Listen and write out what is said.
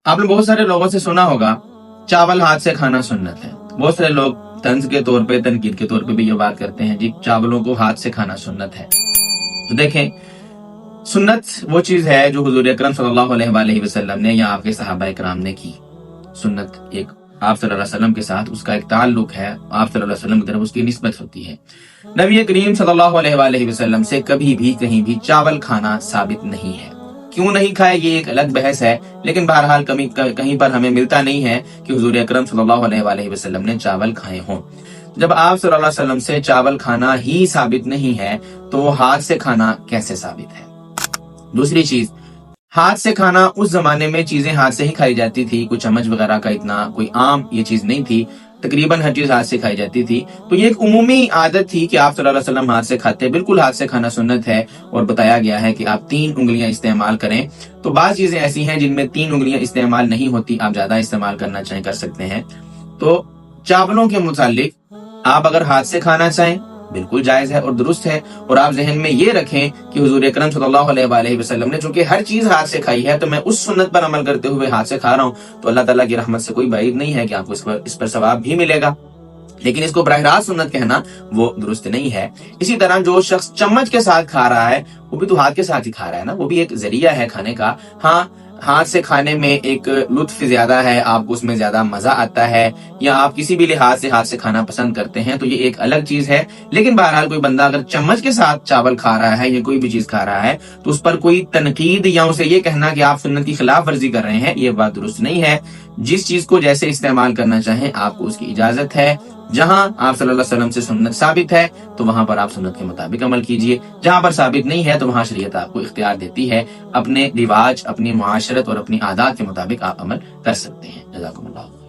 आपने बहुत सारे लोगों से सुना होगा चावल हाथ से खाना सुन्नत है। बहुत सारे लोग तंज के तौर पे, तनकीद के तौर पे भी ये बात करते हैं जी चावलों को हाथ से खाना सुन्नत है। तो देखें, सुन्नत वो चीज है जो हुजूर अकरम सल्लल्लाहु अलैहि वसल्लम ने या आपके सहाबा इकराम ने की। सुन्नत एक आप सल्लल्लाहु अलैहि वसल्लम के साथ उसका एक ताल्लुक है, आप सल्लल्लाहु अलैहि वसल्लम की तरफ उसकी निस्बत होती है। नबी करीम सल्लल्लाहु अलैहि वसल्लम से कभी भी कहीं भी चावल खाना साबित नहीं है। क्यों नहीं खाया ये एक अलग बहस है, लेकिन बहरहाल कहीं पर हमें मिलता नहीं है कि हुजूर अकरम सल्लल्लाहु अलैहि वसल्लम ने चावल खाए हों। जब आप सल्लल्लाहु अलैहि वसल्लम से चावल खाना ही साबित नहीं है तो हाथ से खाना कैसे साबित है? दूसरी चीज, हाथ से खाना उस जमाने में चीजें हाथ से ही खाई जाती थी, कोई चम्मच वगैरह का इतना कोई आम ये चीज नहीं थी, तकरीबन हर चीज हाथ से खाई जाती थी। तो ये एक उमूमी आदत थी कि आप सल्लल्लाहु अलैहि वसल्लम हाथ से खाते, बिल्कुल हाथ से खाना सुन्नत है और बताया गया है कि आप 3 उंगलियां इस्तेमाल करें। तो बात चीजें ऐसी हैं जिनमें 3 उंगलियां इस्तेमाल नहीं होती, आप ज्यादा इस्तेमाल करना चाहें कर सकते हैं। तो चावलों के मुतालिक आप अगर हाथ से खाना चाहें बिल्कुल जायज है और दुरुस्त है। और आप जहन में ये रखें कि हुजूर अकरम सल्लल्लाहु अलैहि वसल्लम ने चूंकि हर चीज हाथ से खाई है तो मैं उस सुन्नत पर अमल करते हुए हाथ से खा रहा हूं, तो अल्लाह ताला की रहमत से कोई बाइद नहीं है कि आपको इस पर सवाब भी मिलेगा। लेकिन इसको बराह रास्त सुन्नत कहना वो दुरुस्त नहीं है। इसी तरह जो शख्स चम्मच के साथ खा रहा है वो भी तो हाथ के साथ ही खा रहा है ना, वो भी एक जरिया है खाने का। हाँ, हाथ से खाने में एक लुत्फ ज्यादा है, आपको उसमें ज्यादा मजा आता है, या आप किसी भी लिहाज से हाथ से खाना पसंद करते हैं तो ये एक अलग चीज है। लेकिन बहरहाल कोई बंदा अगर चम्मच के साथ चावल खा रहा है या कोई भी चीज खा रहा है तो उस पर कोई तनकीद या उसे ये कहना कि आप सुन्नत की खिलाफ वर्जी कर रहे हैं, ये बात दुरुस्त नहीं है। जिस चीज को जैसे इस्तेमाल करना चाहें आपको उसकी इजाजत है। जहां आप सल्लल्लाहु अलैहि वसल्लम से सुन्नत साबित है तो वहां पर आप सुन्नत के मुताबिक अमल कीजिए, जहां पर साबित नहीं है तो वहां शरीयत आपको इख्तियार देती है, अपने रिवाज, अपनी मुआशरत और अपनी आदात के मुताबिक आप अमल कर सकते हैं। जज़ाकुमुल्लाह।